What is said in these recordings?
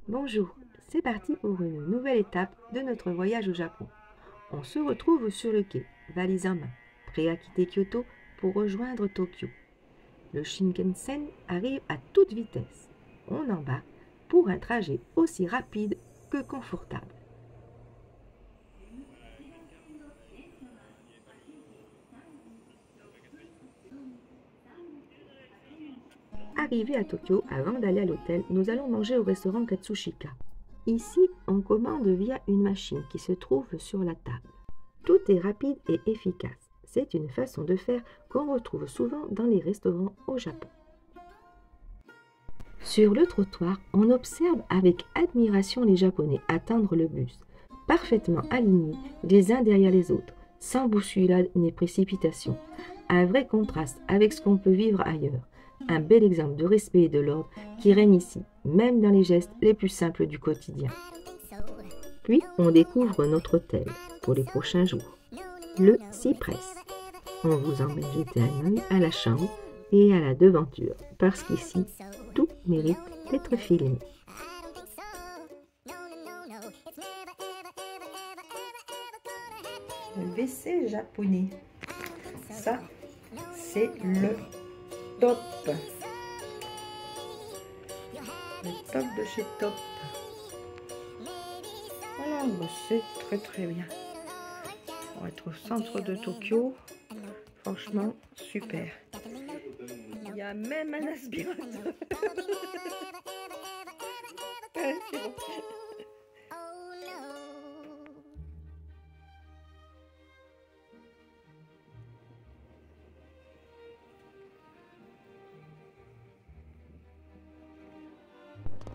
Bonjour, c'est parti pour une nouvelle étape de notre voyage au Japon. On se retrouve sur le quai, valise en main, prêt à quitter Kyoto pour rejoindre Tokyo. Le Shinkansen arrive à toute vitesse. On embarque pour un trajet aussi rapide que confortable. Arrivé à Tokyo, avant d'aller à l'hôtel, nous allons manger au restaurant Katsushika. Ici, on commande via une machine qui se trouve sur la table. Tout est rapide et efficace. C'est une façon de faire qu'on retrouve souvent dans les restaurants au Japon. Sur le trottoir, on observe avec admiration les Japonais attendre le bus, parfaitement alignés les uns derrière les autres, sans bousculade ni précipitation. Un vrai contraste avec ce qu'on peut vivre ailleurs. Un bel exemple de respect et de l'ordre qui règne ici, même dans les gestes les plus simples du quotidien. Puis, on découvre notre hôtel pour les prochains jours, le Cypress. On vous emmène jeter un œil à la chambre et à la devanture, parce qu'ici, tout mérite d'être filmé. Le WC japonais, ça, c'est le top. Le top de chez Top. Voilà, c'est très bien. On va être au centre de Tokyo. Franchement, super. Il y a même un aspirateur. Ouais, c'est bon.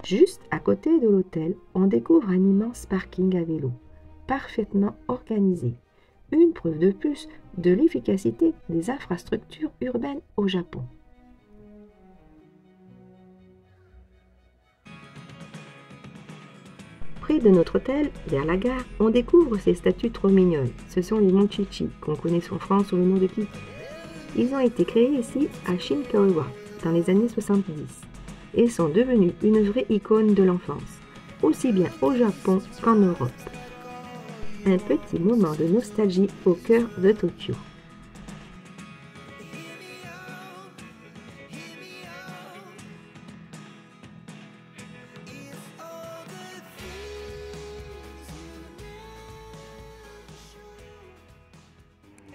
Juste à côté de l'hôtel, on découvre un immense parking à vélo, parfaitement organisé. Une preuve de plus de l'efficacité des infrastructures urbaines au Japon. Près de notre hôtel, vers la gare, on découvre ces statues trop mignonnes. Ce sont les Monchichi, qu'on connaît en France sous le nom de Kiki. Ils ont été créés ici à Shinkawa, dans les années 70, et sont devenus une vraie icône de l'enfance, aussi bien au Japon qu'en Europe. Un petit moment de nostalgie au cœur de Tokyo.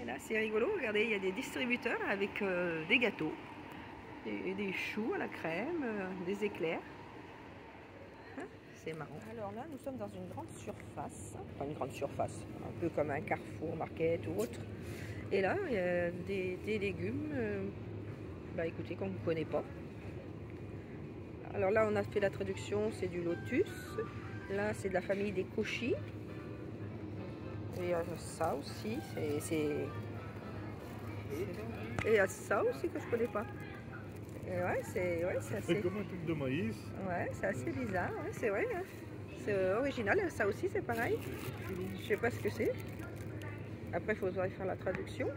Et là, c'est rigolo, regardez, il y a des distributeurs avec des gâteaux, des choux à la crème, des éclairs. Hein, c'est marrant. Alors là, nous sommes dans une grande surface, enfin une grande surface, un peu comme un Carrefour Market ou autre. Et là, il y a des légumes, bah écoutez, qu'on ne connaît pas. Alors là, on a fait la traduction, c'est du lotus. Là, c'est de la famille des koshi. Et ça aussi, et il y a ça aussi que je connais pas. Et ouais, c'est assez... C'est comme un truc de maïs. Ouais, c'est assez bizarre, ouais, c'est vrai. Hein. C'est original, ça aussi c'est pareil. Je sais pas ce que c'est. Après, il faudrait faire la traduction.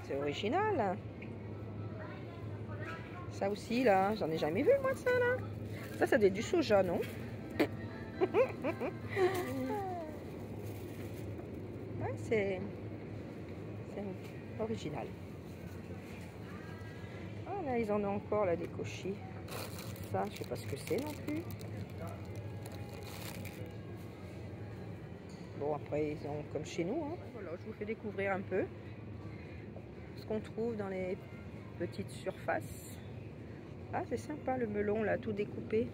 C'est original. Hein. Ça aussi, là, j'en ai jamais vu moi de ça, là. Ça doit être du soja, non? Ouais, c'est original. Ah là, ils en ont encore là des koshi. Ça, je sais pas ce que c'est non plus. Bon, après, ils ont comme chez nous. Hein. Voilà, je vous fais découvrir un peu ce qu'on trouve dans les petites surfaces. Ah, c'est sympa le melon là, tout découpé.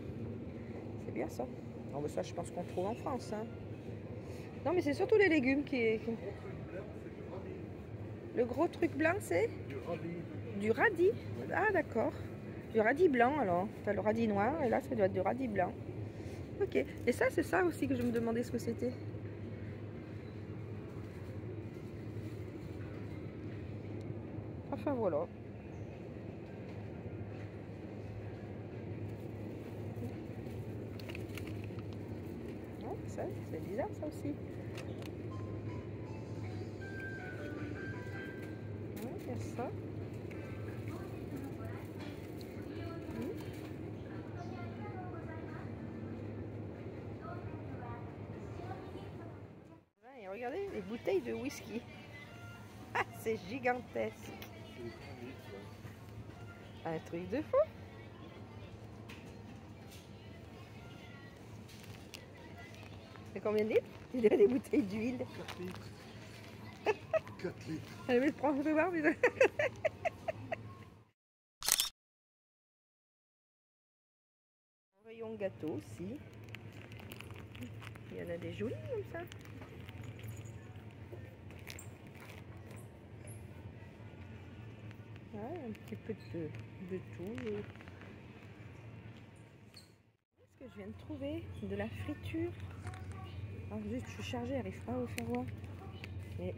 C'est bien ça. Non, mais ça, je pense qu'on trouve en France. Hein. Non, mais c'est surtout les légumes qui... Le gros truc blanc, c'est du radis. Ah, d'accord. Du radis blanc, alors. T'as le radis noir, et là, ça doit être du radis blanc. Ok. Et ça, c'est ça aussi que je me demandais ce que c'était. Enfin, voilà. Ouais, ça, c'est bizarre, ça aussi. Ouais, il y a ça. Des bouteilles de whisky. Ah, c'est gigantesque. Un truc de fou. C'est combien de litres? Tu dirais des bouteilles d'huile. 4 litres. 4 litres. Allez, je prends, je vais voir. Rayon gâteau aussi. Il y en a des jolis comme ça. Ouais, un petit peu de tout. Qu'est-ce que je viens de trouver? De la friture. Alors juste, je suis chargée, j'arrive pas à vous faire voir. Mais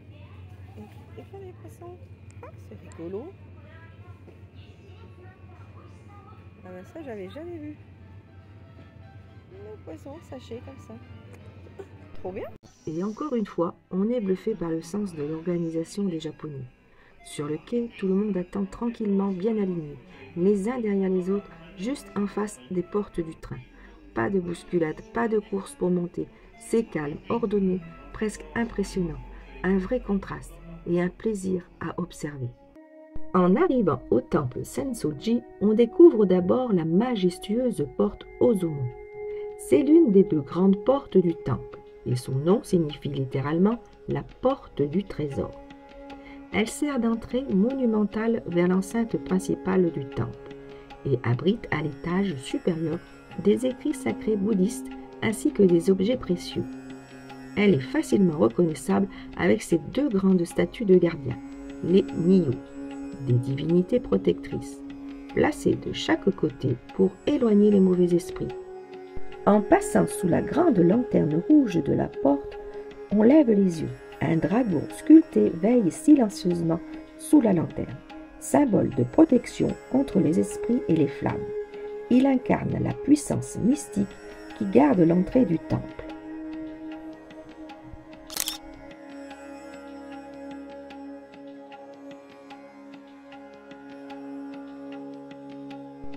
il fait des poissons. Ah, c'est rigolo. Ah ben ça, j'avais jamais vu. Le poisson sachet comme ça. Trop bien. Et encore une fois, on est bluffé par le sens de l'organisation des Japonais. Sur le quai, tout le monde attend tranquillement, bien aligné, les uns derrière les autres, juste en face des portes du train. Pas de bousculade, pas de course pour monter. C'est calme, ordonné, presque impressionnant. Un vrai contraste et un plaisir à observer. En arrivant au temple Sensoji, on découvre d'abord la majestueuse porte Ozomo. C'est l'une des 2 grandes portes du temple et son nom signifie littéralement la porte du trésor. Elle sert d'entrée monumentale vers l'enceinte principale du temple et abrite à l'étage supérieur des écrits sacrés bouddhistes ainsi que des objets précieux. Elle est facilement reconnaissable avec ses 2 grandes statues de gardiens, les Nyo, des divinités protectrices, placées de chaque côté pour éloigner les mauvais esprits. En passant sous la grande lanterne rouge de la porte, on lève les yeux. Un dragon sculpté veille silencieusement sous la lanterne, symbole de protection contre les esprits et les flammes. Il incarne la puissance mystique qui garde l'entrée du temple.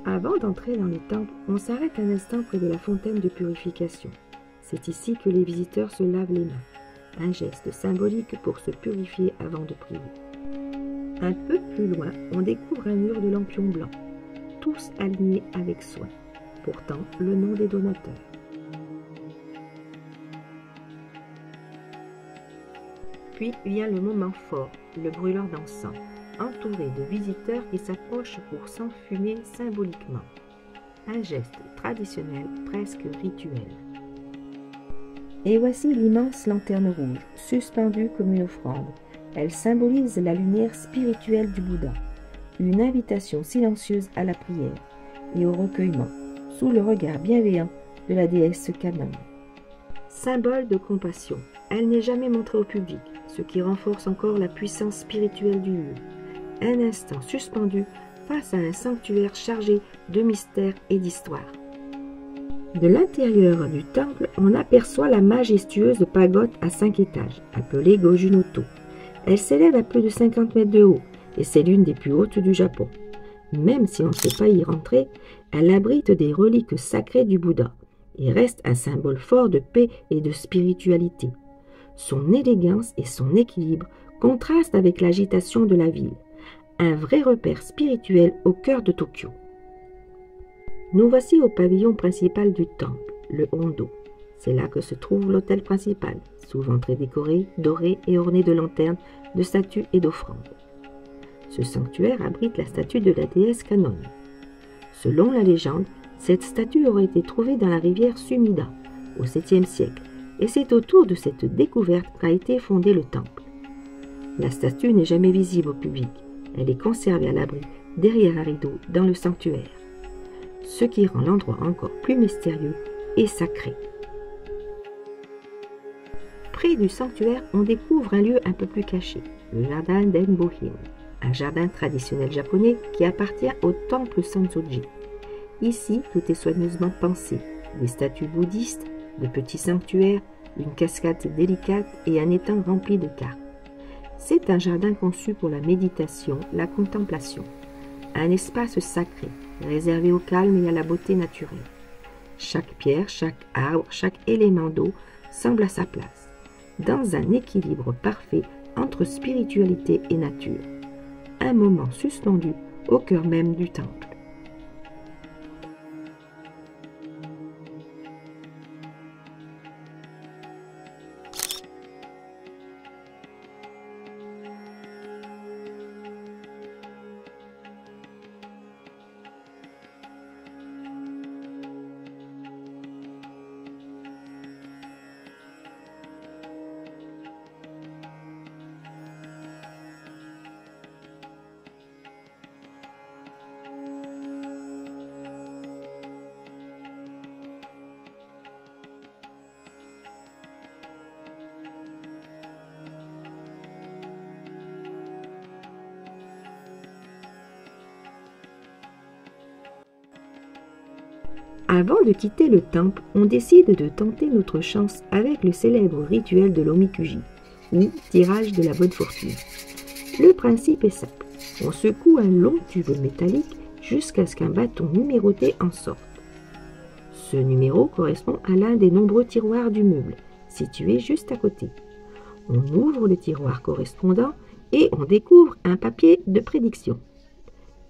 Avant d'entrer dans le temple, on s'arrête un instant près de la fontaine de purification. C'est ici que les visiteurs se lavent les mains. Un geste symbolique pour se purifier avant de prier. Un peu plus loin, on découvre un mur de lampions blancs, tous alignés avec soin, portant le nom des donateurs. Puis vient le moment fort, le brûleur d'encens, entouré de visiteurs qui s'approchent pour s'enfumer symboliquement. Un geste traditionnel, presque rituel. Et voici l'immense lanterne rouge, suspendue comme une offrande. Elle symbolise la lumière spirituelle du Bouddha, une invitation silencieuse à la prière et au recueillement, sous le regard bienveillant de la déesse Kannon. Symbole de compassion, elle n'est jamais montrée au public, ce qui renforce encore la puissance spirituelle du lieu. Un instant suspendu face à un sanctuaire chargé de mystères et d'histoire. De l'intérieur du temple, on aperçoit la majestueuse pagode à 5 étages, appelée Gojunoto. Elle s'élève à plus de 50 mètres de haut et c'est l'une des plus hautes du Japon. Même si on ne sait pas y rentrer, elle abrite des reliques sacrées du Bouddha et reste un symbole fort de paix et de spiritualité. Son élégance et son équilibre contrastent avec l'agitation de la ville, un vrai repère spirituel au cœur de Tokyo. Nous voici au pavillon principal du temple, le Hondo. C'est là que se trouve l'autel principal, souvent très décoré, doré et orné de lanternes, de statues et d'offrandes. Ce sanctuaire abrite la statue de la déesse Kannon. Selon la légende, cette statue aurait été trouvée dans la rivière Sumida, au 7e siècle, et c'est autour de cette découverte qu'a été fondé le temple. La statue n'est jamais visible au public, elle est conservée à l'abri derrière un rideau dans le sanctuaire, ce qui rend l'endroit encore plus mystérieux et sacré. Près du sanctuaire, on découvre un lieu un peu plus caché, le jardin d'Enbohin, un jardin traditionnel japonais qui appartient au temple Sensoji. Ici, tout est soigneusement pensé, des statues bouddhistes, de petits sanctuaires, une cascade délicate et un étang rempli de carpes. C'est un jardin conçu pour la méditation, la contemplation, un espace sacré, réservé au calme et à la beauté naturelle. Chaque pierre, chaque arbre, chaque élément d'eau semble à sa place. dans un équilibre parfait entre spiritualité et nature. Un moment suspendu au cœur même du temple. Avant de quitter le temple, on décide de tenter notre chance avec le célèbre rituel de l'omikuji, ou tirage de la bonne fortune. Le principe est simple. On secoue un long tube métallique jusqu'à ce qu'un bâton numéroté en sorte. Ce numéro correspond à l'un des nombreux tiroirs du meuble, situé juste à côté. On ouvre le tiroir correspondant et on découvre un papier de prédiction.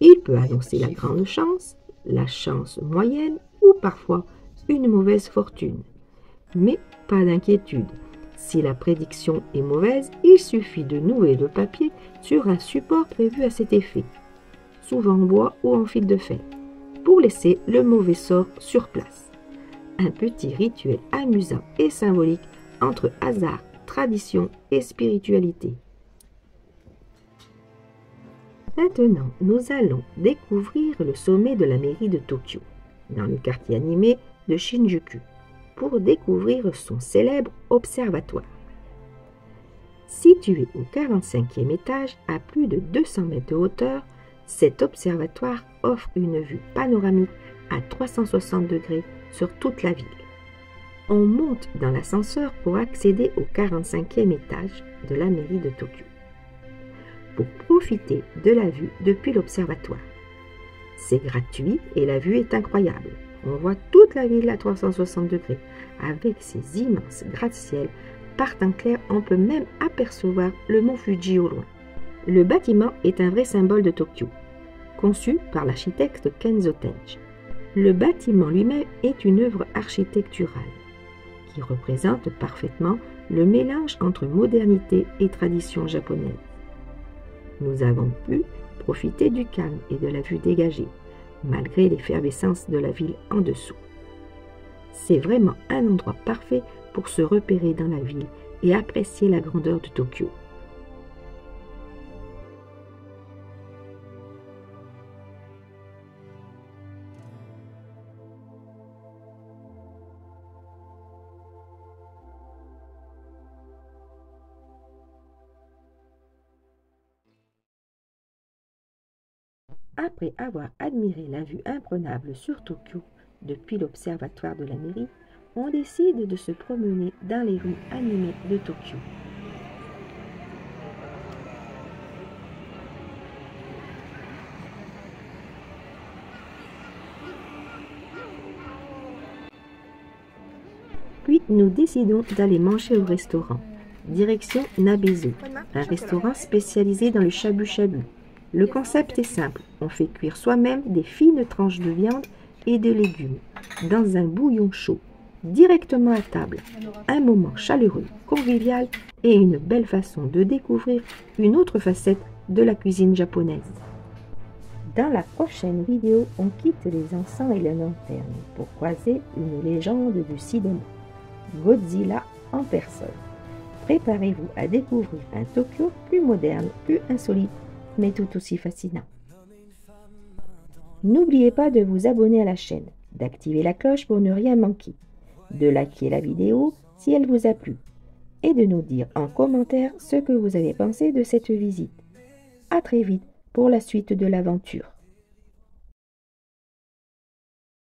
Il peut annoncer la grande chance, la chance moyenne ou parfois une mauvaise fortune. Mais pas d'inquiétude, si la prédiction est mauvaise, il suffit de nouer le papier sur un support prévu à cet effet, souvent en bois ou en fil de fer, pour laisser le mauvais sort sur place. Un petit rituel amusant et symbolique entre hasard, tradition et spiritualité. Maintenant, nous allons découvrir le sommet de la mairie de Tokyo, dans le quartier animé de Shinjuku, pour découvrir son célèbre observatoire. Situé au 45e étage, à plus de 200 mètres de hauteur, cet observatoire offre une vue panoramique à 360 degrés sur toute la ville. On monte dans l'ascenseur pour accéder au 45e étage de la mairie de Tokyo, pour profiter de la vue depuis l'observatoire. C'est gratuit et la vue est incroyable. On voit toute la ville à 360 degrés. Avec ses immenses gratte-ciel, par temps clair, on peut même apercevoir le mont Fuji au loin. Le bâtiment est un vrai symbole de Tokyo, conçu par l'architecte Kenzo Tenchi. Le bâtiment lui-même est une œuvre architecturale qui représente parfaitement le mélange entre modernité et tradition japonaise. Nous avons pu profiter du calme et de la vue dégagée, malgré l'effervescence de la ville en dessous. C'est vraiment un endroit parfait pour se repérer dans la ville et apprécier la grandeur de Tokyo. Après avoir admiré la vue imprenable sur Tokyo depuis l'observatoire de la mairie, on décide de se promener dans les rues animées de Tokyo. Puis nous décidons d'aller manger au restaurant. Direction Nabezo, un restaurant spécialisé dans le shabu-shabu. Le concept est simple, on fait cuire soi-même des fines tranches de viande et de légumes dans un bouillon chaud, directement à table. Un moment chaleureux, convivial et une belle façon de découvrir une autre facette de la cuisine japonaise. Dans la prochaine vidéo, on quitte les encens et les lanternes pour croiser une légende du cinéma, Godzilla en personne. Préparez-vous à découvrir un Tokyo plus moderne, plus insolite, mais tout aussi fascinant. N'oubliez pas de vous abonner à la chaîne, d'activer la cloche pour ne rien manquer, de liker la vidéo si elle vous a plu, et de nous dire en commentaire ce que vous avez pensé de cette visite. À très vite pour la suite de l'aventure.